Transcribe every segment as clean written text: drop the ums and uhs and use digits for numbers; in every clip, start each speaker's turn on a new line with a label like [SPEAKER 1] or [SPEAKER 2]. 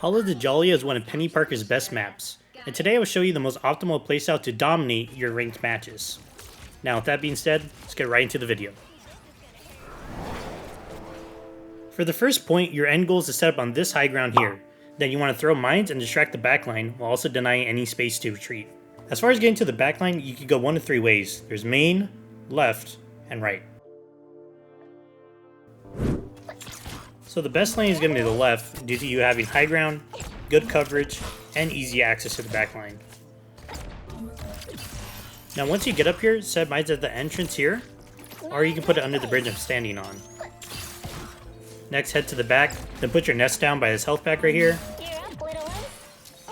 [SPEAKER 1] Hall of Dajalia is one of Peni Parker's best maps, and today I will show you the most optimal playstyle to dominate your ranked matches. Now with that being said, let's get right into the video. For the first point, your end goal is to set up on this high ground here. Then you want to throw mines and distract the backline while also denying any space to retreat. As far as getting to the backline, you can go one of three ways. There's main, left, and right. So the best lane is going to be the left due to you having high ground, good coverage, and easy access to the backline. Now once you get up here, set mines at the entrance here, or you can put it under the bridge I'm standing on. Next, head to the back, then put your nest down by this health pack right here.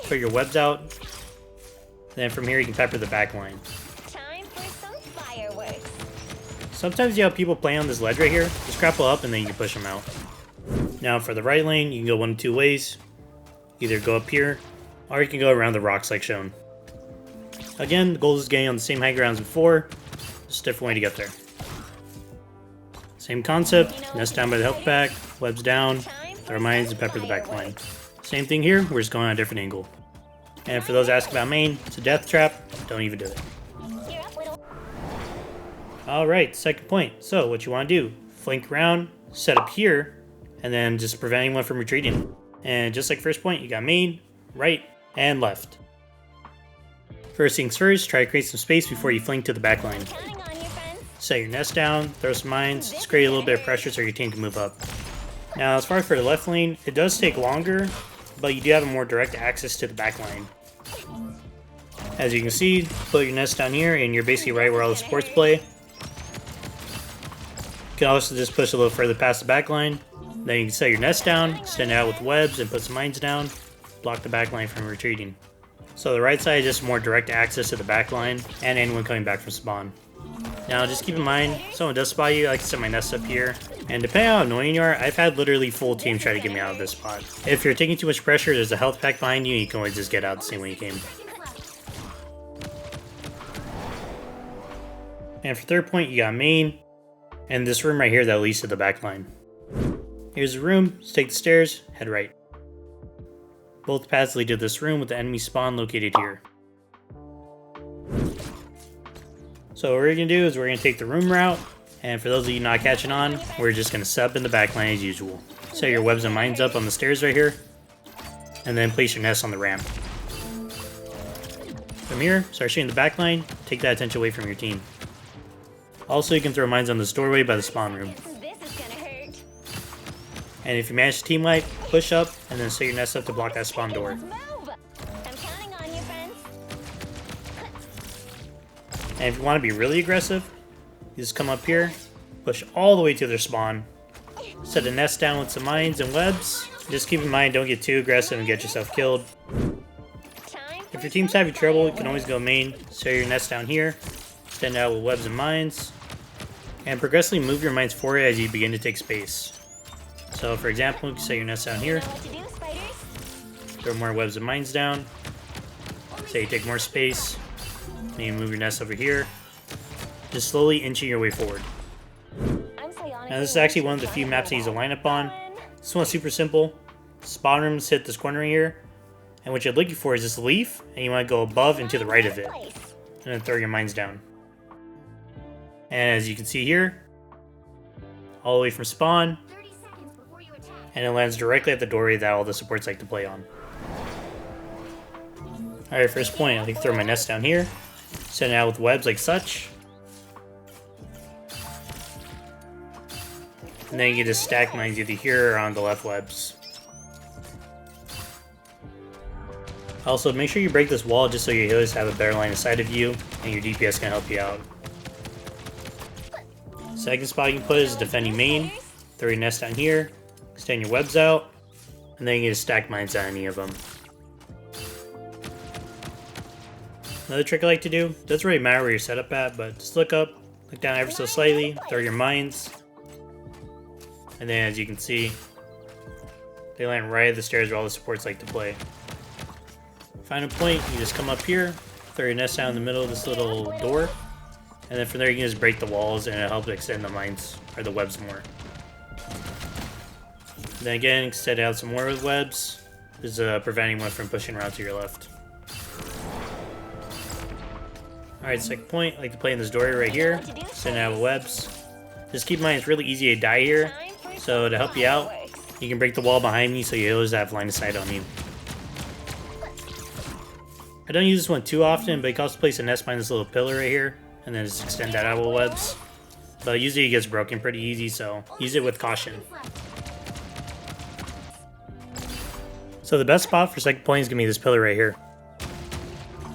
[SPEAKER 1] Put your webs out. Then from here you can pepper the backline.
[SPEAKER 2] Time for some fireworks.
[SPEAKER 1] Sometimes you have people playing on this ledge right here. Just grapple up and then you can push them out. Now for the right lane, you can go one of two ways. Either go up here, or you can go around the rocks like shown. Again, the goal is getting on the same high ground as before, just a different way to get there. Same concept, nest down by the health pack, webs down, throw mines and pepper the back line. Same thing here, we're just going on a different angle. And for those asking about main, it's a death trap, don't even do it. Alright, second point. So what you want to do, flank around, set up here, and then just prevent anyone from retreating. And just like first point, you got main, right, and left. First things first, try to create some space before you flank to the back line. Set your nest down, throw some mines, just create a little bit of pressure so your team can move up. Now as far as for the left lane, it does take longer, but you do have a more direct access to the back line. As you can see, put your nest down here and you're basically right where all the supports play. You can also just push a little further past the back line. Then you can set your nest down, extend it out with webs and put some mines down, block the back line from retreating. So the right side is just more direct access to the back line and anyone coming back from spawn. Now just keep in mind, if someone does spot you, I like to set my nest up here. And depending on how annoying you are, I've had literally full teams try to get me out of this spot. If you're taking too much pressure, there's a health pack behind you and you can always just get out the same way you came. And for third point, you got main. And this room right here that leads to the back line. Here's the room, just take the stairs, head right. Both paths lead to this room with the enemy spawn located here. So what we're going to do is we're going to take the room route, and for those of you not catching on, we're just going to set up in the backline as usual. Set your webs and mines up on the stairs right here, and then place your nest on the ramp. From here, start shooting the backline, take that attention away from your team. Also, you can throw mines on this doorway by the spawn room. And if you manage to team wipe, push up, and then set your nest up to block that spawn door. And if you want to be really aggressive, you just come up here, push all the way to their spawn, set a nest down with some mines and webs. Just keep in mind, don't get too aggressive and get yourself killed. If your team's having trouble, you can always go main, set your nest down here, extend out with webs and mines, and progressively move your mines forward as you begin to take space. So for example, you can set your nest down here, throw more webs and mines down, say you take more space, then you move your nest over here, just slowly inching your way forward. Now this is actually one of the few maps I use a lineup on. This one's super simple. Spawn rooms hit this corner here, and what you're looking for is this leaf, and you want to go above and to the right of it, and then throw your mines down. And as you can see here, all the way from spawn, and it lands directly at the doorway that all the supports like to play on. Alright, first point, I like to throw my nest down here, set it out with webs like such. And then you can just stack mines either here or on the left webs. Also, make sure you break this wall just so your healers have a better line of sight of you, and your DPS can help you out. Second spot you can put is defending main. Throw your nest down here, extend your webs out, and then you can just stack mines on any of them. Another trick I like to do, doesn't really matter where you're set up at, but just look up, look down ever so slightly, throw your mines, and then as you can see, they land right at the stairs where all the supports like to play. Final point, you just come up here, throw your nest down in the middle of this little door, and then from there you can just break the walls and it'll help extend the mines, or the webs more. Then again, extend out some more with webs, This is preventing one from pushing around to your left. Alright, second point, I like to play in this doorway right here, sending out webs. Just keep in mind, it's really easy to die here, so to help you out, you can break the wall behind me so you always have line of sight on you. I don't use this one too often, but you can also place a nest behind this little pillar right here, and then just extend that out with webs. But usually it gets broken pretty easy, so use it with caution. So the best spot for second point is going to be this pillar right here.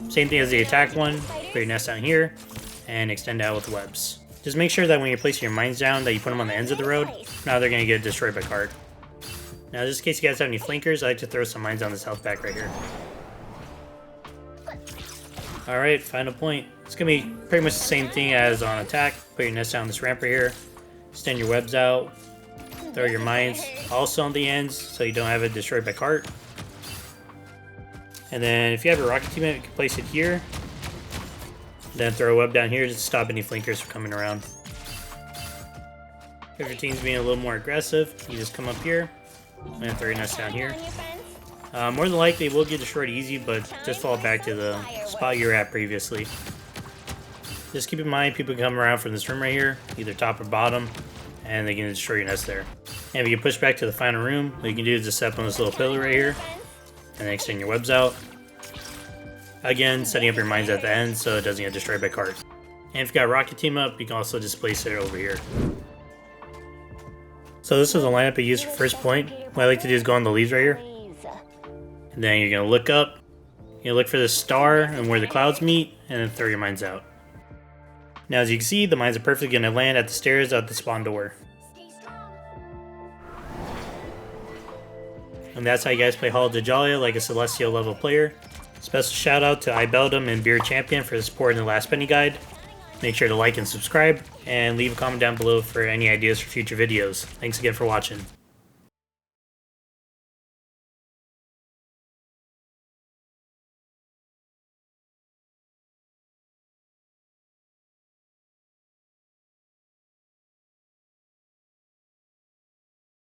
[SPEAKER 1] Same thing as the attack one, put your nest down here, and extend out with webs. Just make sure that when you're placing your mines down that you put them on the ends of the road, now they're going to get destroyed by card. Now just in case you guys have any flankers, I like to throw some mines on this health pack right here. Alright, final point. It's going to be pretty much the same thing as on attack. Put your nest down this ramp right here, extend your webs out, throw your mines also on the ends so you don't have it destroyed by cart. And then if you have a rocket teammate, you can place it here. Then throw a web down here just to stop any flankers from coming around. If your team's being a little more aggressive, you just come up here and throw your nest down here. More than likely, it will get destroyed easy, but just fall back to the spot you were at previously. Just keep in mind, people can come around from this room right here, either top or bottom, and they can destroy your nest there. And if you push back to the final room, what you can do is just step on this little pillar right here, and then extend your webs out. Again, setting up your mines at the end so it doesn't get destroyed by cart. And if you got rocket team up, you can also just place it over here. So this is the lineup I use for first point. What I like to do is go on the leaves right here. And then you're going to look up, you look for the star and where the clouds meet, and then throw your mines out. Now as you can see, the mines are perfectly going to land at the stairs out the spawn door. And that's how you guys play Hall of Dajalia like a Celestial level player. Special shout out to iBeldum and Beer Champion for the support in the last Penny guide. Make sure to like and subscribe, and leave a comment down below for any ideas for future videos. Thanks again for watching.